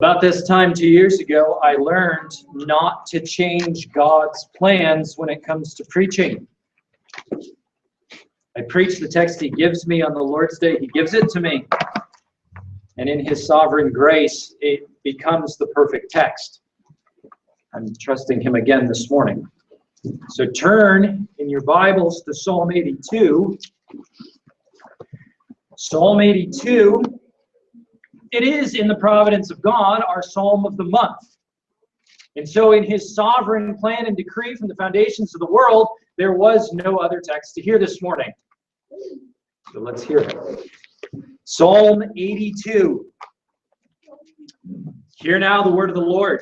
About this time 2 years ago, I learned not to change God's plans when it comes to preaching. I preach the text He gives me on the Lord's Day. He gives it to me. And in His sovereign grace, it becomes the perfect text. I'm trusting Him again this morning. So turn in your Bibles to Psalm 82. Psalm 82. It is, in the providence of God, our psalm of the month. And so in His sovereign plan and decree from the foundations of the world, there was no other text to hear this morning. So let's hear it. Psalm 82. Hear now the word of the Lord.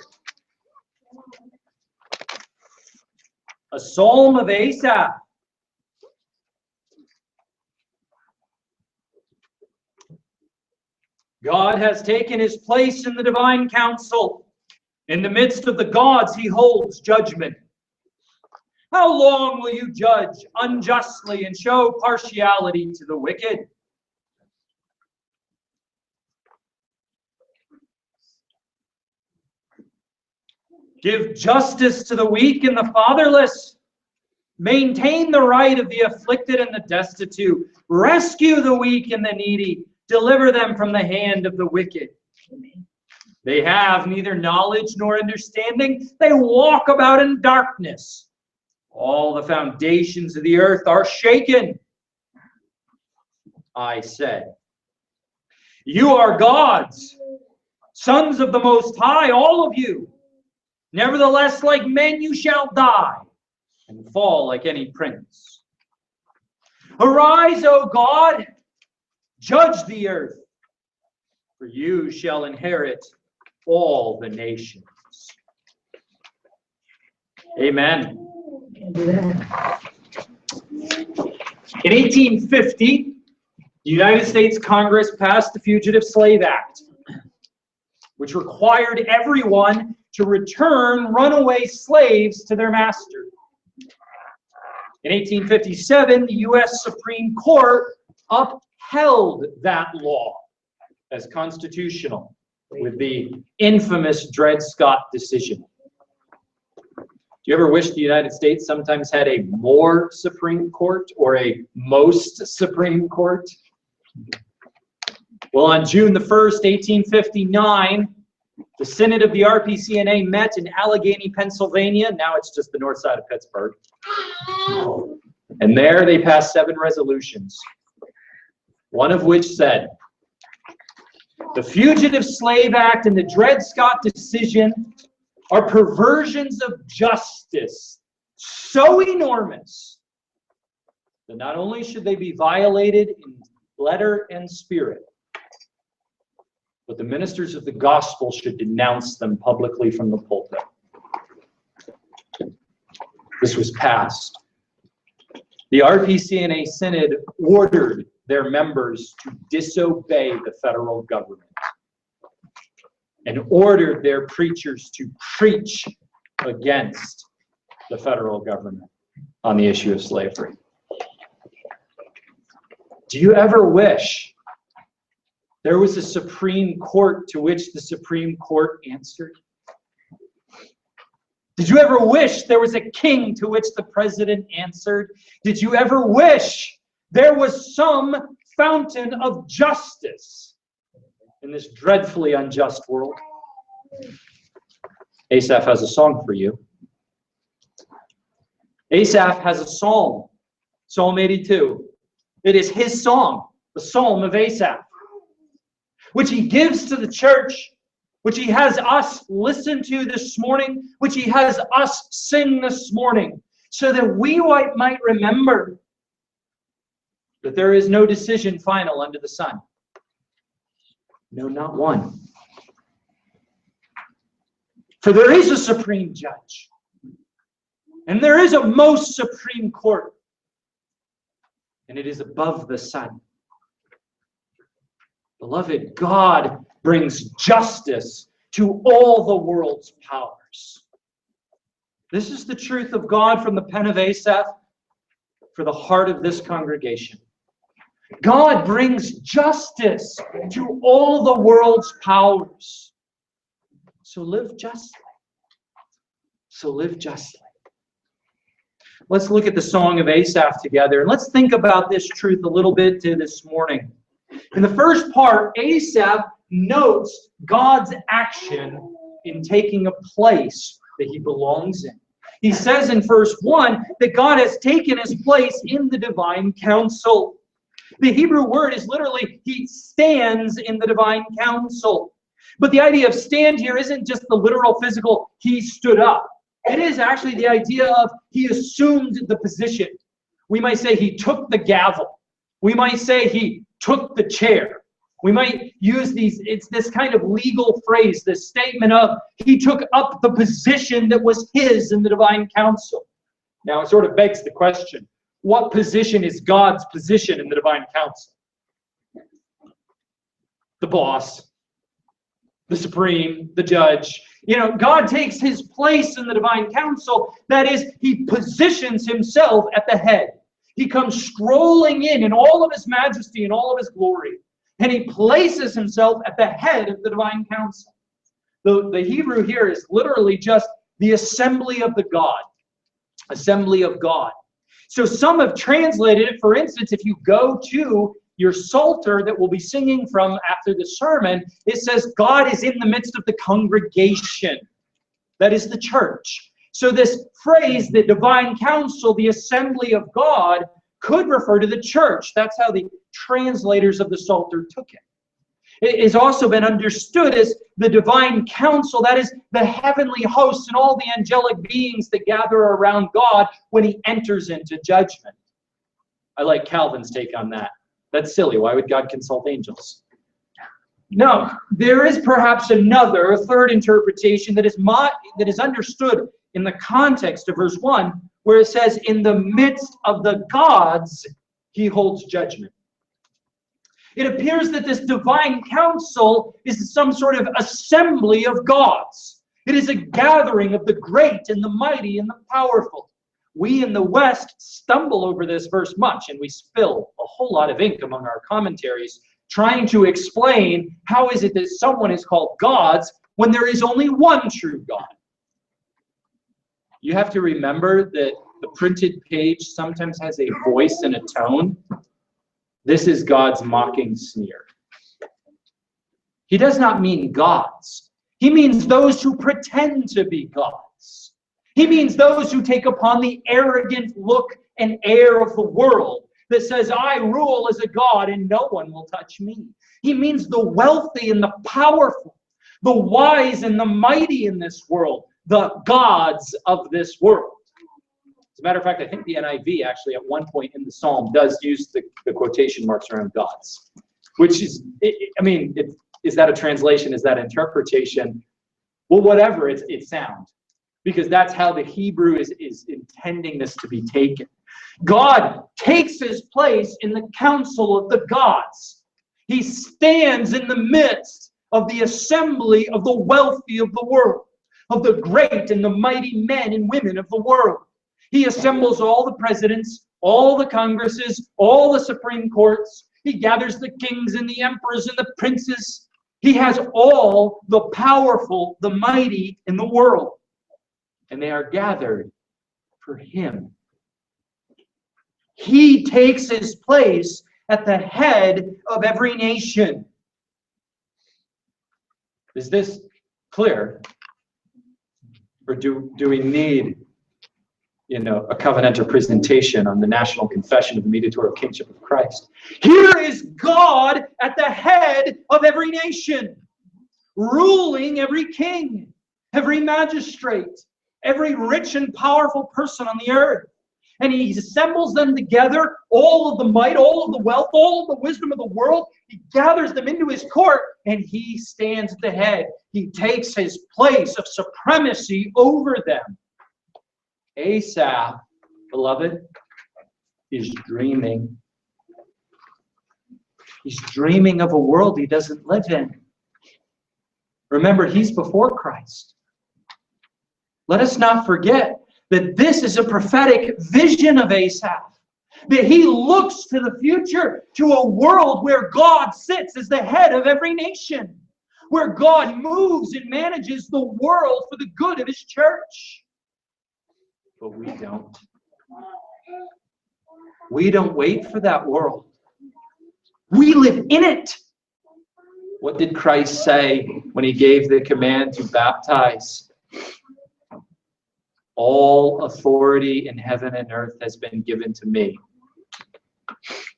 A psalm of Asaph. God has taken His place in the divine council. In the midst of the gods, He holds judgment. How long will you judge unjustly and show partiality to the wicked? Give justice to the weak and the fatherless. Maintain the right of the afflicted and the destitute. Rescue the weak and the needy. Deliver them from the hand of the wicked. They have neither knowledge nor understanding. They walk about in darkness. All the foundations of the earth are shaken. I said, you are gods, sons of the Most High, all of you. Nevertheless, like men you shall die and fall like any prince. Arise, O God, judge the earth, for you shall inherit all the nations. Amen. In 1850, the United States Congress passed the Fugitive Slave Act, which required everyone to return runaway slaves to their master. In 1857, the U.S. Supreme Court upheld that law as constitutional with the infamous Dred Scott decision. Do you ever wish the United States sometimes had a more Supreme Court or a most Supreme Court? Well, on June the 1st, 1859, the Synod of the RPCNA met in Allegheny, Pennsylvania. Now it's just the north side of Pittsburgh. And there they passed 7 resolutions, one of which said, the Fugitive Slave Act and the Dred Scott decision are perversions of justice so enormous that not only should they be violated in letter and spirit, but the ministers of the gospel should denounce them publicly from the pulpit. This was passed. The RPCNA Synod ordered their members to disobey the federal government and ordered their preachers to preach against the federal government on the issue of slavery. Do you ever wish there was a Supreme Court to which the Supreme Court answered? Did you ever wish there was a king to which the president answered? Did you ever wish there was some fountain of justice in this dreadfully unjust world? Asaph has a song for you. Asaph has a psalm, Psalm 82. It is his song, the Psalm of Asaph, which he gives to the church, which he has us listen to this morning, which he has us sing this morning, so that we might remember that there is no decision final under the sun. No, not one. For there is a supreme judge, and there is a most supreme court, and it is above the sun. Beloved, God brings justice to all the world's powers. This is the truth of God from the pen of Asaph for the heart of this congregation. God brings justice to all the world's powers. So live justly. So live justly. Let's look at the Song of Asaph together, and let's think about this truth a little bit this morning. In the first part, Asaph notes God's action in taking a place that he belongs in. He says in verse 1 that God has taken his place in the divine council. The Hebrew word is literally, he stands in the divine council. But the idea of stand here isn't just the literal physical, he stood up. It is actually the idea of he assumed the position. We might say he took the gavel. We might say he took the chair. We might use it's this kind of legal phrase, this statement of he took up the position that was his in the divine council. Now it sort of begs the question, what position is God's position in the divine council? The boss, the supreme, the judge. God takes his place in the divine council. That is, he positions himself at the head. He comes strolling in all of his majesty and all of his glory. And he places himself at the head of the divine council. The Hebrew here is literally just the assembly of the God. Assembly of God. So some have translated it, for instance, if you go to your Psalter that we'll be singing from after the sermon, it says God is in the midst of the congregation. That is the church. So this phrase, the divine council, the assembly of God, could refer to the church. That's how the translators of the Psalter took it. It has also been understood as the divine council, that is the heavenly hosts and all the angelic beings that gather around God when he enters into judgment. I like Calvin's take on that. That's silly. Why would God consult angels? No, there is perhaps a third interpretation that is understood in the context of verse 1, where it says, in the midst of the gods, he holds judgment. It appears that this divine council is some sort of assembly of gods. It is a gathering of the great and the mighty and the powerful. We in the West stumble over this verse much, and we spill a whole lot of ink among our commentaries trying to explain how is it that someone is called gods when there is only one true God. You have to remember that the printed page sometimes has a voice and a tone. This is God's mocking sneer. He does not mean gods. He means those who pretend to be gods. He means those who take upon the arrogant look and air of the world that says, I rule as a god and no one will touch me. He means the wealthy and the powerful, the wise and the mighty in this world, the gods of this world. As a matter of fact, I think the NIV actually at one point in the Psalm does use the quotation marks around gods, which is, is that a translation? Is that interpretation? Well, whatever, it's sound, because that's how the Hebrew is intending this to be taken. God takes his place in the council of the gods. He stands in the midst of the assembly of the wealthy of the world, of the great and the mighty men and women of the world. He assembles all the presidents, all the congresses, all the supreme courts. He gathers the kings and the emperors and the princes. He has all the powerful, the mighty in the world. And they are gathered for him. He takes his place at the head of every nation. Is this clear? Or do we need a covenantal presentation on the national confession of the mediatorial kingship of Christ? Here is God at the head of every nation, ruling every king, every magistrate, every rich and powerful person on the earth. And he assembles them together, all of the might, all of the wealth, all of the wisdom of the world. He gathers them into his court, and he stands at the head. He takes his place of supremacy over them. Asaph, beloved, is dreaming. He's dreaming of a world he doesn't live in. Remember, he's before Christ. Let us not forget that this is a prophetic vision of Asaph, that he looks to the future, to a world where God sits as the head of every nation, where God moves and manages the world for the good of His church. But we don't. We don't wait for that world. We live in it. What did Christ say when He gave the command to baptize? All authority in heaven and earth has been given to me.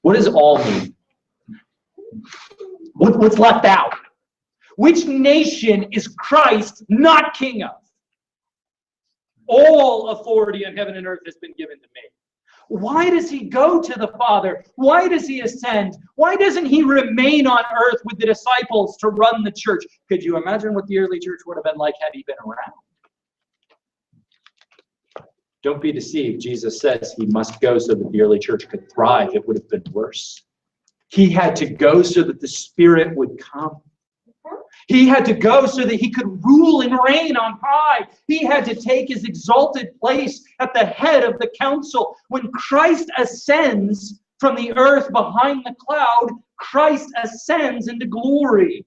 What does all mean? What's left out? Which nation is Christ not king of? All authority in heaven and earth has been given to me. Why does He go to the Father? Why does He ascend? Why doesn't He remain on earth with the disciples to run the church? Could you imagine what the early church would have been like had He been around? Don't be deceived. Jesus says He must go so that the early church could thrive. It would have been worse. He had to go so that the Spirit would come. He had to go so that He could rule and reign on high. He had to take His exalted place at the head of the council. When Christ ascends from the earth behind the cloud, Christ ascends into glory.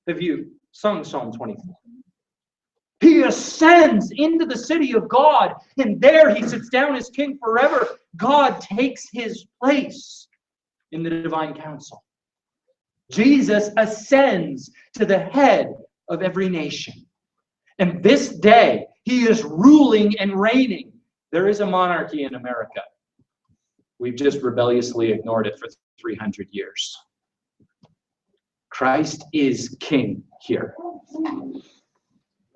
Have you sung Psalm 24? He ascends into the city of God, and there He sits down as king forever. God takes His place in the divine council. Jesus ascends to the head of every nation. And this day, He is ruling and reigning. There is a monarchy in America. We've just rebelliously ignored it for 300 years. Christ is king here.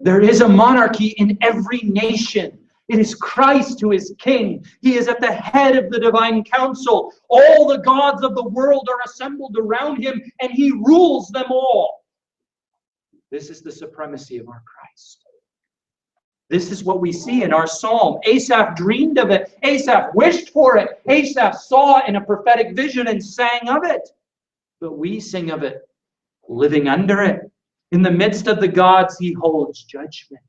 There is a monarchy in every nation. It is Christ who is king. He is at the head of the divine council. All the gods of the world are assembled around Him, and He rules them all. This is the supremacy of our Christ. This is what we see in our psalm. Asaph dreamed of it. Asaph wished for it. Asaph saw it in a prophetic vision and sang of it. But we sing of it, living under it. In the midst of the gods, He holds judgment.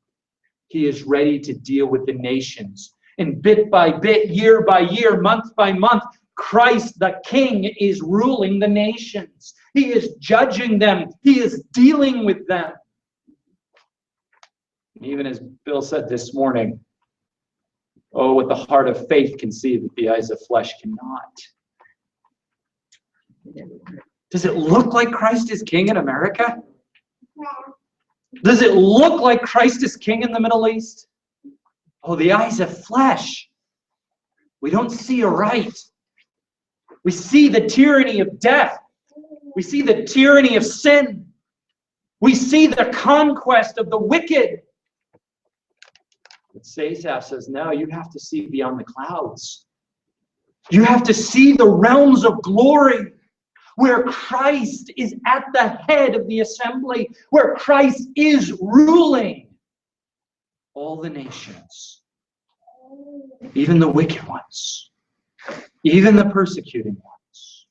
He is ready to deal with the nations. And bit by bit, year by year, month by month, Christ the King is ruling the nations. He is judging them. He is dealing with them. Even as Bill said this morning, oh, what the heart of faith can see that the eyes of flesh cannot. Does it look like Christ is king in America? Does it look like Christ is king in the Middle East? Oh, the eyes of flesh. We don't see aright. We see the tyranny of death. We see the tyranny of sin. We see the conquest of the wicked. But Asaph says, no, you have to see beyond the clouds. You have to see the realms of glory, where Christ is at the head of the assembly, where Christ is ruling all the nations, even the wicked ones, even the persecuting ones.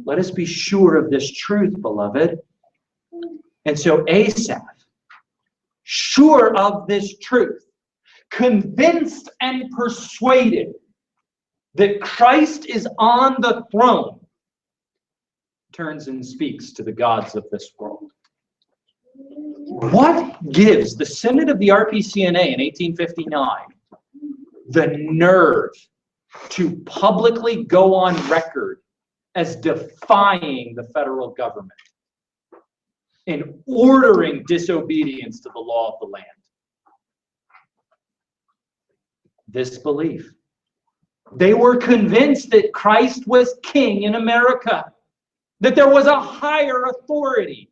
Let us be sure of this truth, beloved. And so Asaph, sure of this truth, convinced and persuaded that Christ is on the throne, turns and speaks to the gods of this world. What gives the Synod of the RPCNA in 1859 the nerve to publicly go on record as defying the federal government and ordering disobedience to the law of the land? This belief. They were convinced that Christ was king in America, that there was a higher authority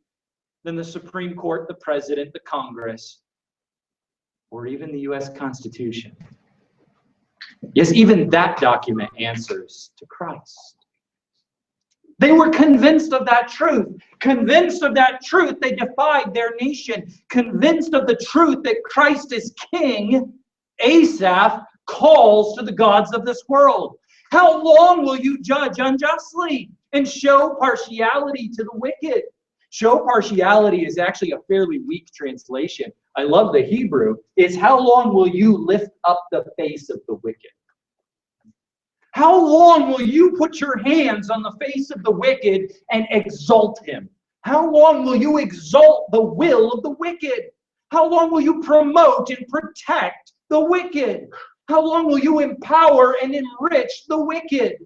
than the Supreme Court, the President, the Congress, or even the U.S. Constitution. Yes, even that document answers to Christ. They were convinced of that truth. Convinced of that truth, they defied their nation. Convinced of the truth that Christ is king, Asaph calls to the gods of this world. How long will you judge unjustly and show partiality to the wicked? Show partiality is actually a fairly weak translation. I love the Hebrew. It's how long will you lift up the face of the wicked? How long will you put your hands on the face of the wicked and exalt him? How long will you exalt the will of the wicked? How long will you promote and protect the wicked? How long will you empower and enrich the wicked?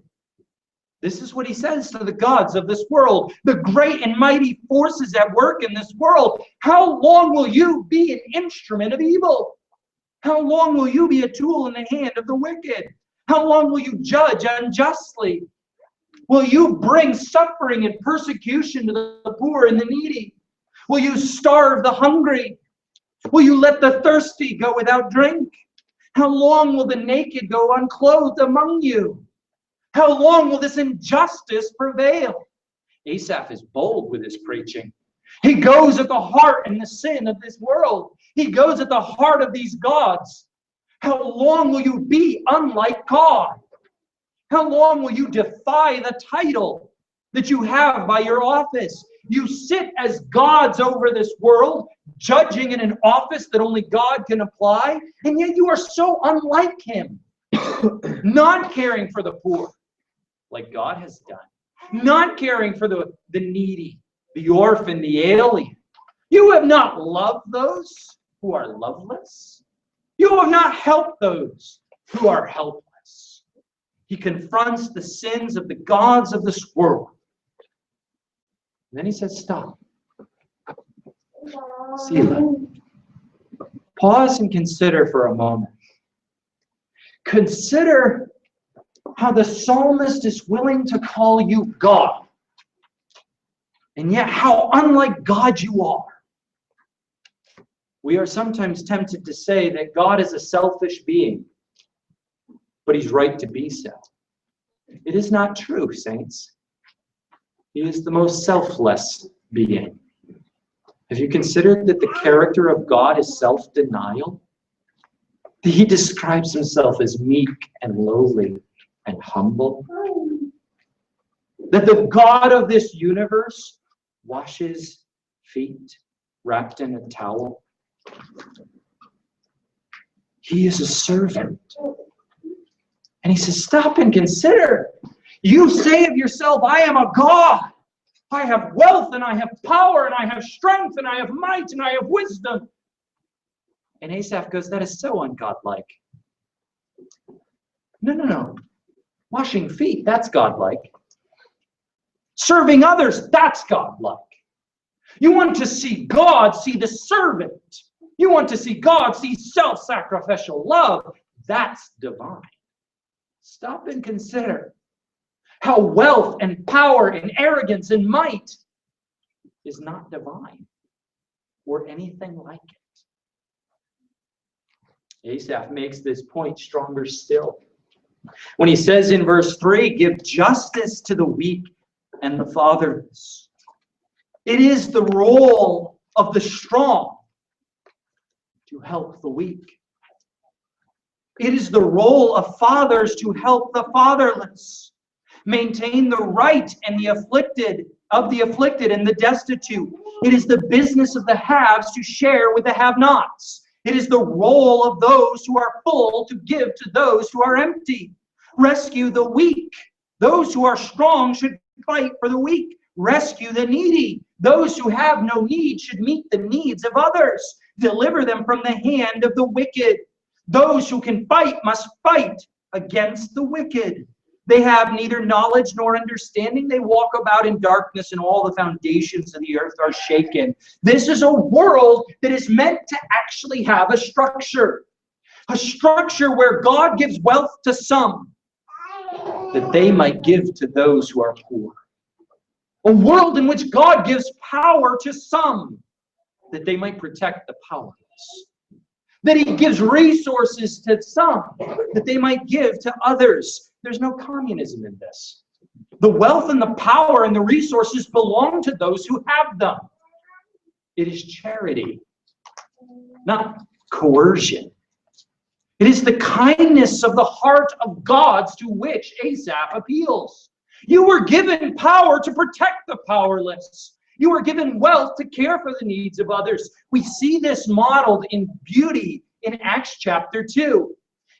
This is what he says to the gods of this world, the great and mighty forces at work in this world. How long will you be an instrument of evil? How long will you be a tool in the hand of the wicked? How long will you judge unjustly? Will you bring suffering and persecution to the poor and the needy? Will you starve the hungry? Will you let the thirsty go without drink? How long will the naked go unclothed among you? How long will this injustice prevail? Asaph is bold with his preaching. He goes at the heart and the sin of this world. He goes at the heart of these gods. How long will you be unlike God? How long will you defy the title that you have by your office? You sit as gods over this world, judging in an office that only God can apply, and yet you are so unlike him. Not caring for the poor, like God has done. Not caring for the needy, the orphan, the alien. You have not loved those who are loveless. You have not helped those who are helpless. He confronts the sins of the gods of this world. And then he says, stop. Selah. Pause and consider for a moment. Consider how the psalmist is willing to call you God, and yet how unlike God you are. We are sometimes tempted to say that God is a selfish being, but he's right to be so. It is not true, saints. He is the most selfless being. Have you considered that the character of God is self-denial? He describes himself as meek and lowly and humble. That the God of this universe washes feet wrapped in a towel. He is a servant. And he says, stop and consider. You say of yourself, I am a God. I have wealth and I have power and I have strength and I have might and I have wisdom. And Asaph goes, that is so ungodlike. No. Washing feet, that's godlike. Serving others, that's godlike. You want to see God, see the servant. You want to see God, see self-sacrificial love. That's divine. Stop and consider how wealth and power and arrogance and might is not divine or anything like it. Asaph makes this point stronger still when he says in verse 3, give justice to the weak and the fatherless. It is the role of the strong to help the weak. It is the role of fathers to help the fatherless, maintain the right and the afflicted and the destitute. It is the business of the haves to share with the have-nots. It is the role of those who are full to give to those who are empty. Rescue the weak. Those who are strong should fight for the weak. Rescue the needy. Those who have no need should meet the needs of others. Deliver them from the hand of the wicked. Those who can fight must fight against the wicked. They have neither knowledge nor understanding. They walk about in darkness, and all the foundations of the earth are shaken. This is a world that is meant to actually have a structure where God gives wealth to some, that they might give to those who are poor. A world in which God gives power to some, that they might protect the powerless. That he gives resources to some, that they might give to others. There's no communism in this. The wealth and the power and the resources belong to those who have them. It is charity, not coercion. It is the kindness of the heart of God to which Asaph appeals. You were given power to protect the powerless. You were given wealth to care for the needs of others. We see this modeled in beauty in Acts chapter 2.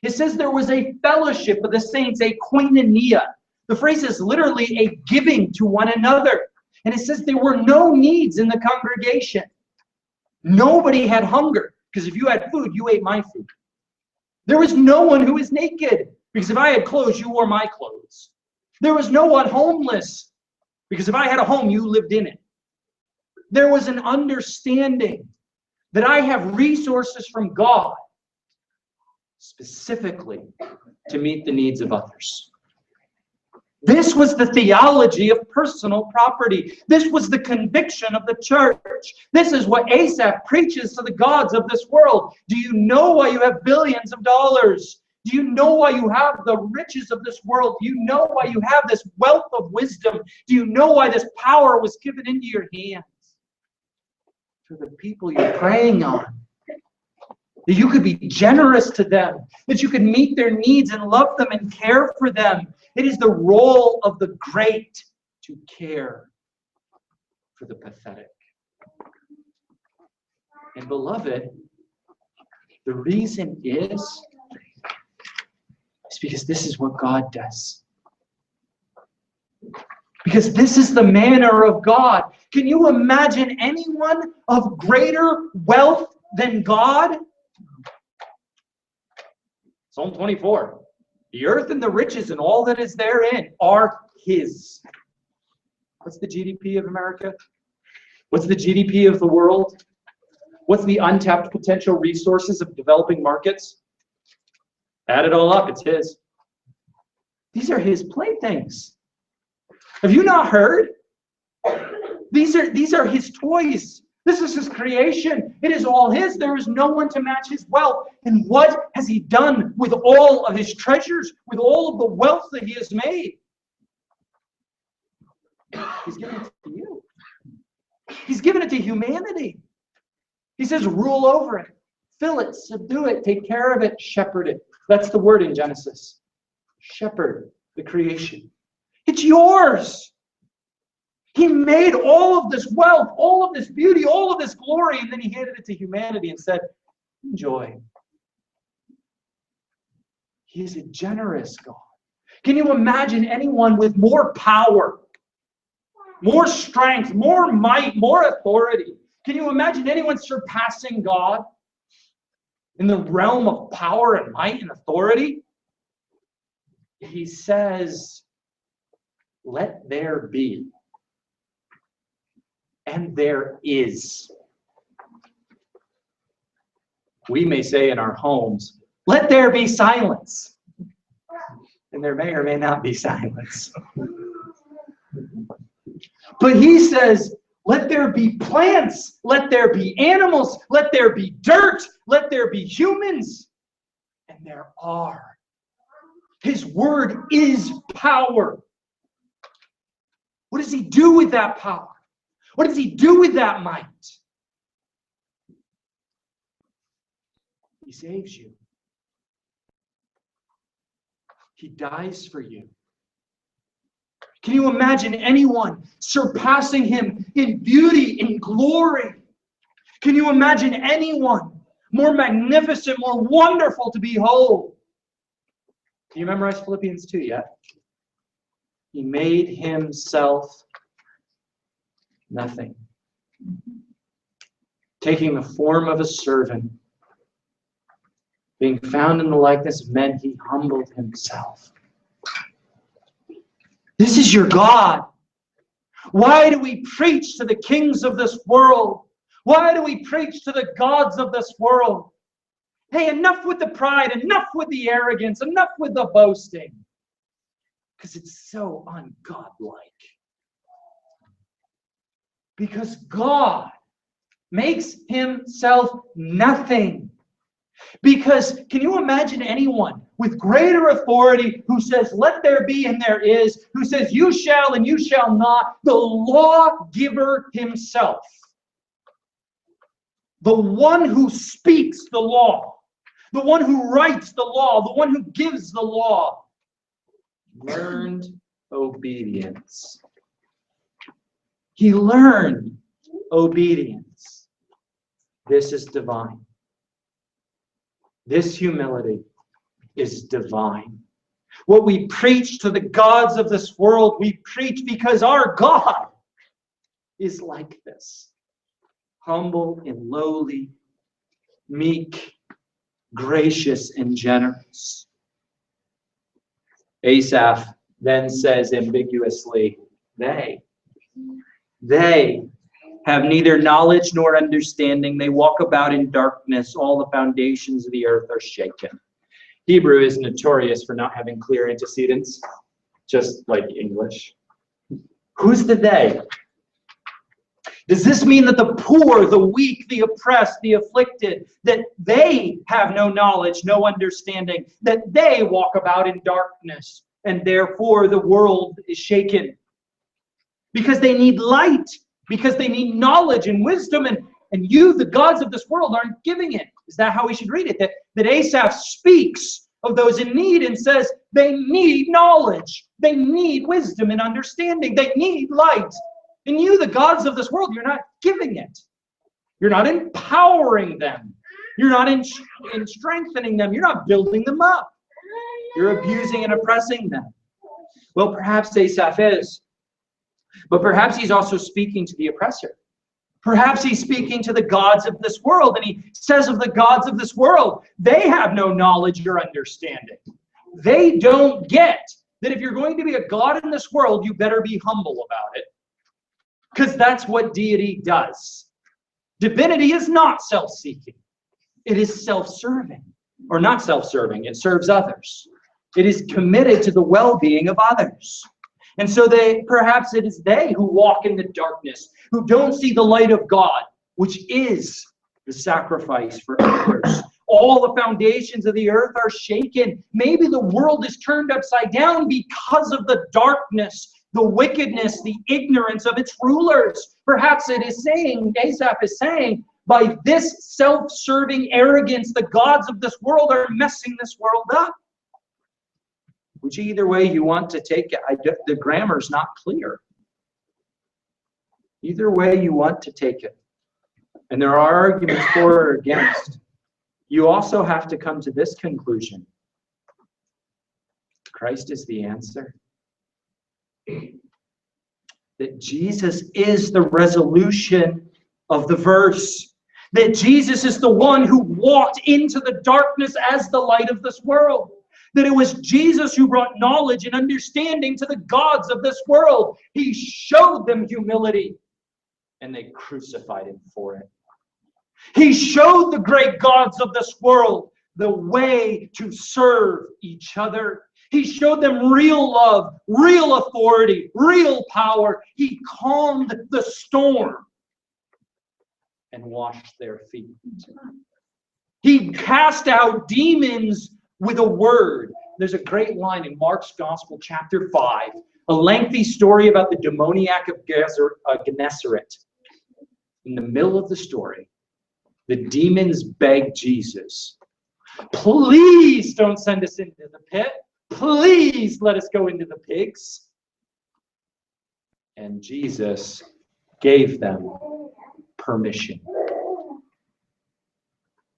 It says there was a fellowship of the saints, a koinonia. The phrase is literally a giving to one another. And it says there were no needs in the congregation. Nobody had hunger, because if you had food, you ate my food. There was no one who was naked, because if I had clothes, you wore my clothes. There was no one homeless, because if I had a home, you lived in it. There was an understanding that I have resources from God specifically to meet the needs of others. This was the theology of personal property. This was the conviction of the church. This is what Asaph preaches to the gods of this world. Do you know why you have billions of dollars? Do you know why you have the riches of this world? Do you know why you have this wealth of wisdom? Do you know why this power was given into your hands? For the people you're preying on. That you could be generous to them. That you could meet their needs and love them and care for them. It is the role of the great to care for the pathetic. And beloved, the reason is because this is what God does. Because this is the manner of God. Can you imagine anyone of greater wealth than God? Psalm 24. The earth and the riches and all that is therein are His. What's the GDP of America? What's the GDP of the world? What's the untapped potential resources of developing markets? Add it all up, it's His. These are His playthings. Have you not heard? These are His toys. This is His creation. It is all His. There is no one to match His wealth. And what has He done with all of His treasures, with all of the wealth that He has made? He's given it to you. He's given it to humanity. He says, rule over it. Fill it, subdue it, take care of it, shepherd it. That's the word in Genesis. Shepherd the creation. It's yours. He made all of this wealth, all of this beauty, all of this glory, and then He handed it to humanity and said, enjoy. He is a generous God. Can you imagine anyone with more power, more strength, more might, more authority? Can you imagine anyone surpassing God in the realm of power and might and authority? He says, let there be. And there is. We may say in our homes, let there be silence. And there may or may not be silence. But He says, let there be plants, let there be animals, let there be dirt, let there be humans. And there are. His word is power. What does He do with that power? What does He do with that might? He saves you. He dies for you. Can you imagine anyone surpassing Him in beauty, in glory? Can you imagine anyone more magnificent, more wonderful to behold? Do you memorize Philippians 2 yet? He made Himself nothing. Taking the form of a servant, being found in the likeness of men, He humbled Himself. This is your God. Why do we preach to the kings of this world? Why do we preach to the gods of this world? Hey, enough with the pride, enough with the arrogance, enough with the boasting. Because it's so ungodlike. Because God makes Himself nothing. Because can you imagine anyone with greater authority who says, let there be and there is, who says, you shall and you shall not, the lawgiver Himself, the one who speaks the law, the one who writes the law, the one who gives the law, learned obedience. He learned obedience. This is divine. This humility is divine. What we preach to the gods of this world, we preach because our God is like this. Humble and lowly, meek, gracious and generous. Asaph then says ambiguously, they have neither knowledge nor understanding. They walk about in darkness. All the foundations of the earth are shaken. Hebrew is notorious for not having clear antecedents, just like English. Who's the they? Does this mean that the poor, the weak, the oppressed, the afflicted, that they have no knowledge, no understanding, that they walk about in darkness, and therefore the world is shaken? Because they need light, because they need knowledge and wisdom, and you, the gods of this world, aren't giving it. Is that how we should read it? That Asaph speaks of those in need and says they need knowledge, they need wisdom and understanding, they need light. And you, the gods of this world, you're not giving it. You're not empowering them. You're not in strengthening them. You're not building them up. You're abusing and oppressing them. Well, perhaps Asaph is. But perhaps he's also speaking to the oppressor. Perhaps he's speaking to the gods of this world. And he says of the gods of this world, they have no knowledge or understanding. They don't get that if you're going to be a god in this world, you better be humble about it. Because that's what deity does. Divinity is not self-seeking. It is self-serving. Or not self-serving. It serves others. It is committed to the well-being of others. And so perhaps it is they who walk in the darkness, who don't see the light of God, which is the sacrifice for others. All the foundations of the earth are shaken. Maybe the world is turned upside down because of the darkness, the wickedness, the ignorance of its rulers. Perhaps it is saying, Asaph is saying, by this self-serving arrogance, the gods of this world are messing this world up. Which either way you want to take it, the grammar's not clear. Either way you want to take it. And there are arguments for or against. You also have to come to this conclusion. Christ is the answer. That Jesus is the resolution of the verse. That Jesus is the one who walked into the darkness as the light of this world. That it was Jesus who brought knowledge and understanding to the gods of this world. He showed them humility, and they crucified him for it. He showed the great gods of this world the way to serve each other. He showed them real love, real authority, real power. He calmed the storm and washed their feet. He cast out demons with a word. There's a great line in Mark's Gospel, chapter 5, a lengthy story about the demoniac of Gennesaret. In the middle of the story, the demons beg Jesus, please don't send us into the pit. Please let us go into the pigs. And Jesus gave them permission.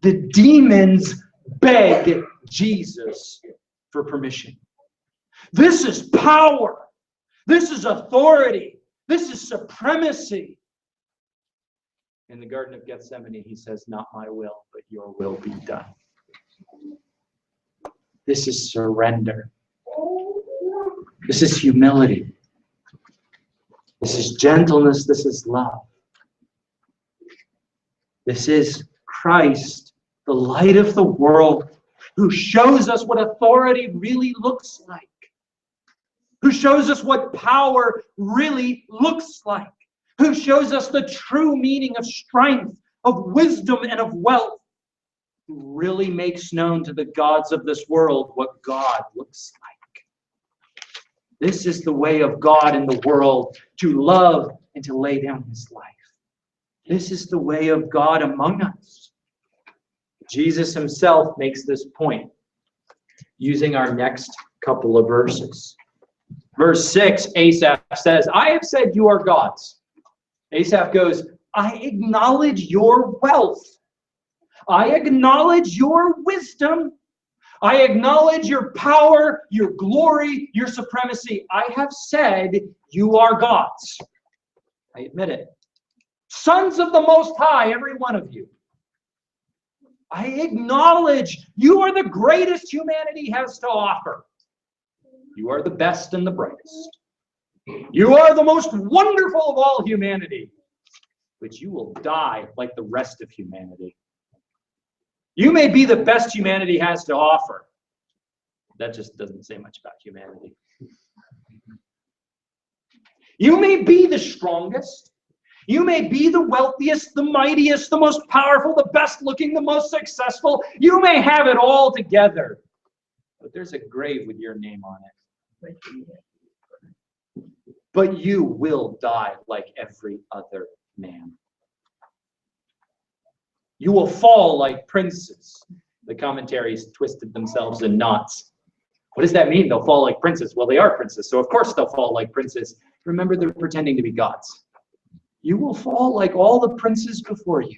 The demons beg Jesus for permission. This is power. This is authority. This is supremacy. In the Garden of Gethsemane, he says, not my will, but your will be done. This is surrender. This is humility. This is gentleness. This is love. This is Christ, the light of the world, who shows us what authority really looks like, who shows us what power really looks like, who shows us the true meaning of strength, of wisdom, and of wealth, who really makes known to the gods of this world what God looks like. This is the way of God in the world, to love and to lay down his life. This is the way of God among us. Jesus himself makes this point using our next couple of verses. Verse 6, Asaph says, I have said you are gods. Asaph goes, I acknowledge your wealth. I acknowledge your wisdom. I acknowledge your power, your glory, your supremacy. I have said you are gods. I admit it. Sons of the Most High, every one of you. I acknowledge you are the greatest humanity has to offer. You are the best and the brightest. You are the most wonderful of all humanity. But you will die like the rest of humanity. You may be the best humanity has to offer. That just doesn't say much about humanity. You may be the strongest. You may be the wealthiest, the mightiest, the most powerful, the best looking, the most successful. You may have it all together. But there's a grave with your name on it. But you will die like every other man. You will fall like princes. The commentaries twisted themselves in knots. What does that mean? They'll fall like princes. Well, they are princes, so of course they'll fall like princes. Remember, they're pretending to be gods. You will fall like all the princes before you.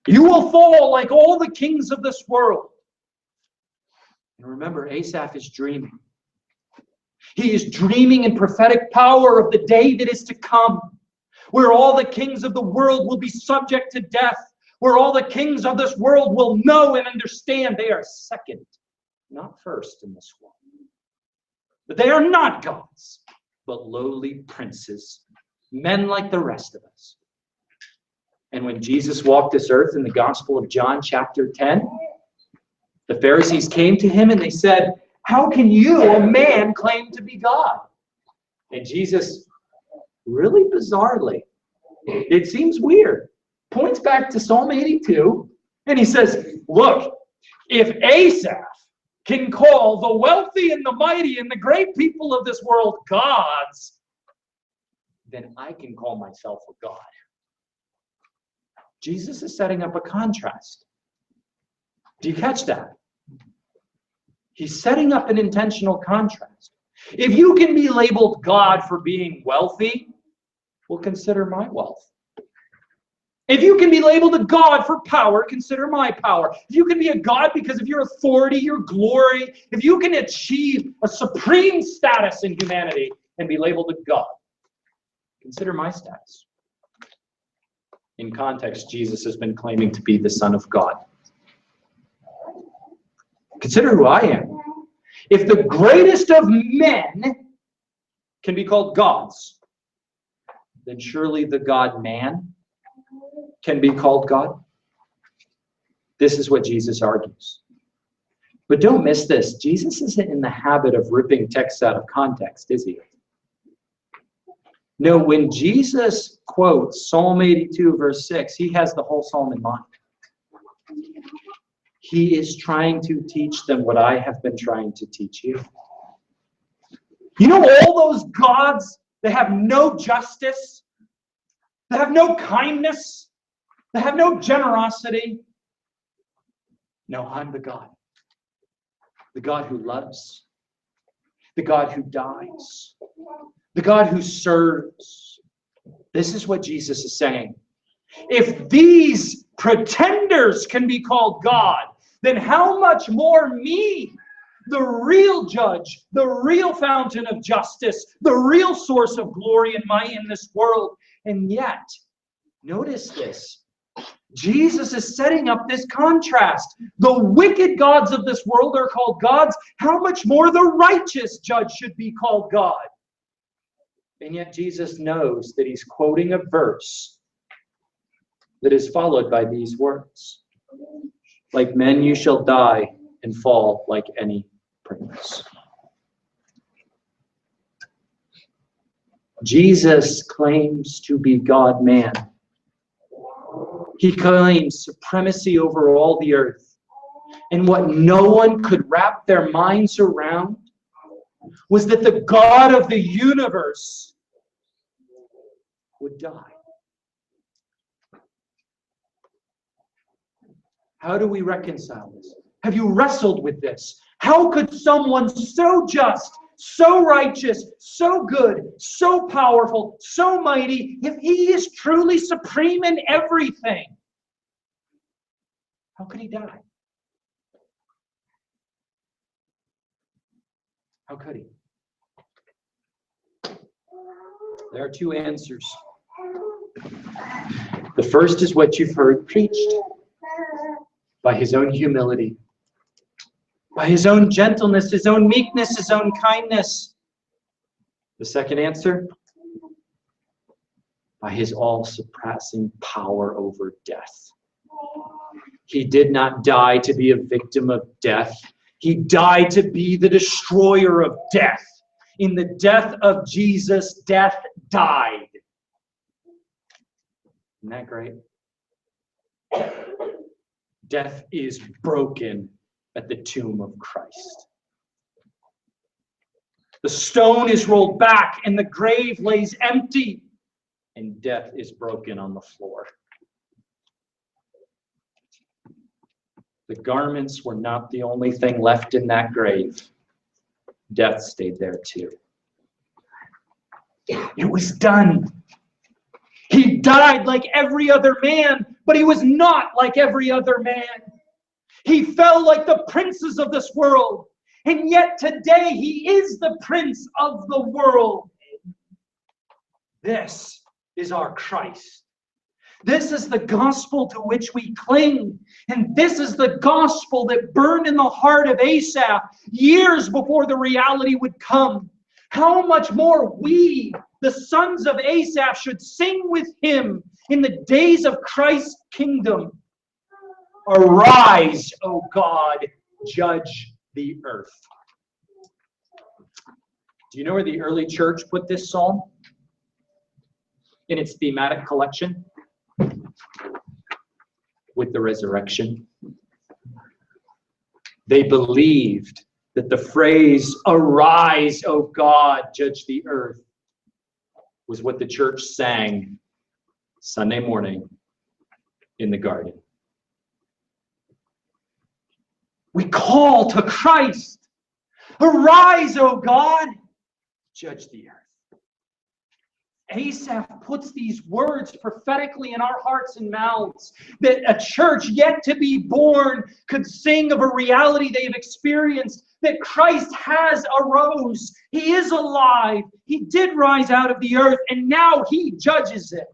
You will fall like all the kings of this world. And remember, Asaph is dreaming. He is dreaming in prophetic power of the day that is to come, where all the kings of the world will be subject to death, where all the kings of this world will know and understand they are second, not first in this world. But they are not gods, but lowly princes, men like the rest of us. And when Jesus walked this earth in the Gospel of John chapter 10, the Pharisees came to him and they said, "How can you, a man, claim to be God?" And Jesus, really bizarrely, it seems weird, points back to Psalm 82, and he says, look, if Asaph can call the wealthy and the mighty and the great people of this world gods, then I can call myself a God. Jesus is setting up a contrast. Do you catch that? He's setting up an intentional contrast. If you can be labeled God for being wealthy, well, consider my wealth. If you can be labeled a God for power, consider my power. If you can be a God because of your authority, your glory, if you can achieve a supreme status in humanity and be labeled a God, consider my status. In context, Jesus has been claiming to be the Son of God. Consider who I am. If the greatest of men can be called gods, then surely the God-man can be called God. This is what Jesus argues. But don't miss this. Jesus isn't in the habit of ripping texts out of context, is he? No, when Jesus quotes Psalm 82, verse 6, he has the whole psalm in mind. He is trying to teach them what I have been trying to teach you. You know all those gods that have no justice, that have no kindness, that have no generosity? No, I'm the God. The God who loves. The God who dies. The God who serves. This is what Jesus is saying. If these pretenders can be called God, then how much more me, the real judge, the real fountain of justice, the real source of glory and might in this world. And yet, notice this. Jesus is setting up this contrast. The wicked gods of this world are called gods. How much more the righteous judge should be called God? And yet Jesus knows that he's quoting a verse that is followed by these words. Like men you shall die and fall like any prince. Jesus claims to be God-man. He claims supremacy over all the earth. And what no one could wrap their minds around was that the God of the universe would die. How do we reconcile this? Have you wrestled with this? How could someone so just, so righteous, so good, so powerful, so mighty, if he is truly supreme in everything, how could he die? How could he? There are two answers. The first is what you've heard preached by his own humility, by his own gentleness, his own meekness, his own kindness. The second answer, by his all-surpassing power over death. He did not die to be a victim of death. He died to be the destroyer of death. In the death of Jesus, death died. Isn't that great? Death is broken at the tomb of Christ. The stone is rolled back and the grave lays empty, and death is broken on the floor. The garments were not the only thing left in that grave. Death stayed there too. It was done. He died like every other man, but he was not like every other man. He fell like the princes of this world, and yet today he is the prince of the world. This is our Christ. This is the gospel to which we cling. And this is the gospel that burned in the heart of Asaph years before the reality would come. How much more we, the sons of Asaph, should sing with him in the days of Christ's kingdom. Arise, O God, judge the earth. Do you know where the early church put this psalm? In its thematic collection? With the resurrection. They believed that the phrase, arise, O God, judge the earth, was what the church sang Sunday morning in the garden. We call to Christ, arise, O God, judge the earth. Asaph puts these words prophetically in our hearts and mouths, that a church yet to be born could sing of a reality they have experienced, that Christ has arose. He is alive. He did rise out of the earth, and now he judges it.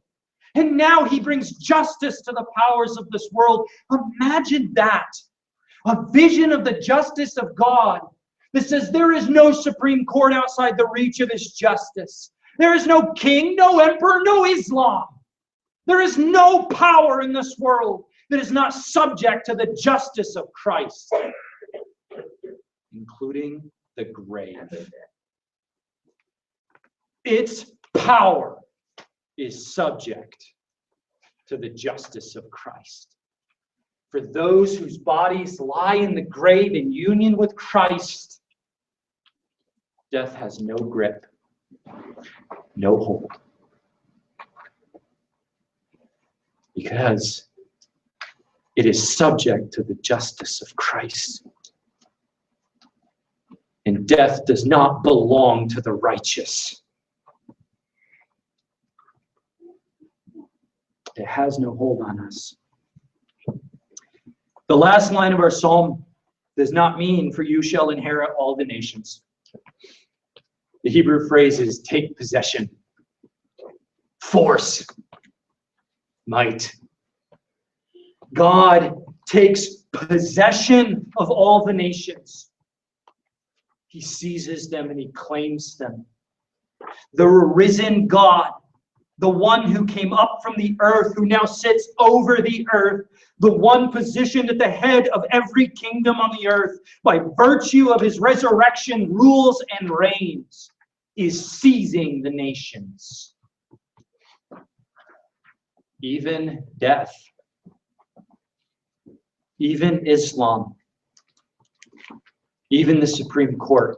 And now he brings justice to the powers of this world. Imagine that. A vision of the justice of God that says there is no Supreme Court outside the reach of his justice. There is no king, no emperor, no Islam. There is no power in this world that is not subject to the justice of Christ, including the grave. Its power is subject to the justice of Christ. For those whose bodies lie in the grave in union with Christ, death has no grip, no hold. Because it is subject to the justice of Christ. And death does not belong to the righteous. It has no hold on us. The last line of our psalm does not mean, for you shall inherit all the nations. The Hebrew phrase is take possession, force, might. God takes possession of all the nations. He seizes them and he claims them. The risen God, the one who came up from the earth, who now sits over the earth, the one positioned at the head of every kingdom on the earth, by virtue of his resurrection, rules and reigns, is seizing the nations. Even death, even Islam, even the Supreme Court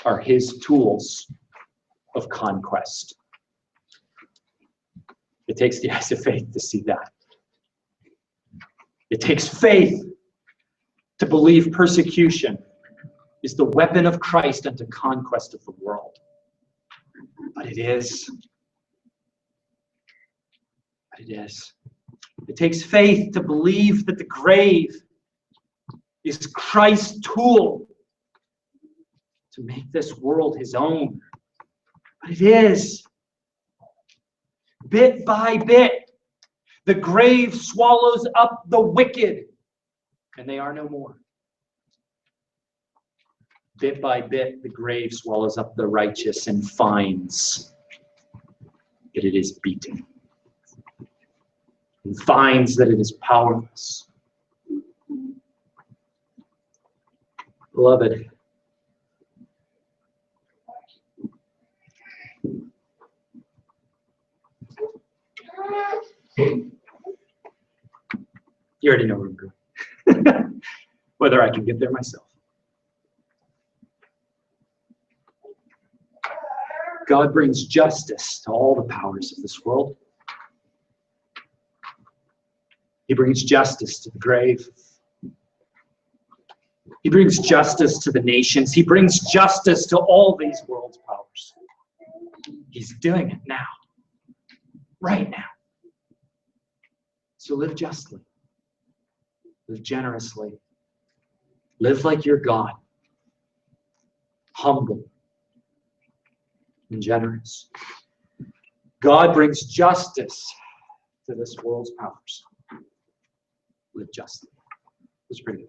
are his tools of conquest. It takes the eyes of faith to see that. It takes faith to believe persecution is the weapon of Christ unto conquest of the world. But it is. But it is. It takes faith to believe that the grave is Christ's tool to make this world his own. But it is. Bit by bit, the grave swallows up the wicked, and they are no more. Bit by bit, the grave swallows up the righteous and finds that it is beaten, and finds that it is powerless. Beloved, you already know where I'm going. Whether I can get there myself. God brings justice to all the powers of this world. He brings justice to the grave. He brings justice to the nations. He brings justice to all these world's powers. He's doing it now. Right now. So live justly. Live generously. Live like you're God. Humble and generous. God brings justice to this world's powers. Live justly. Let's pray.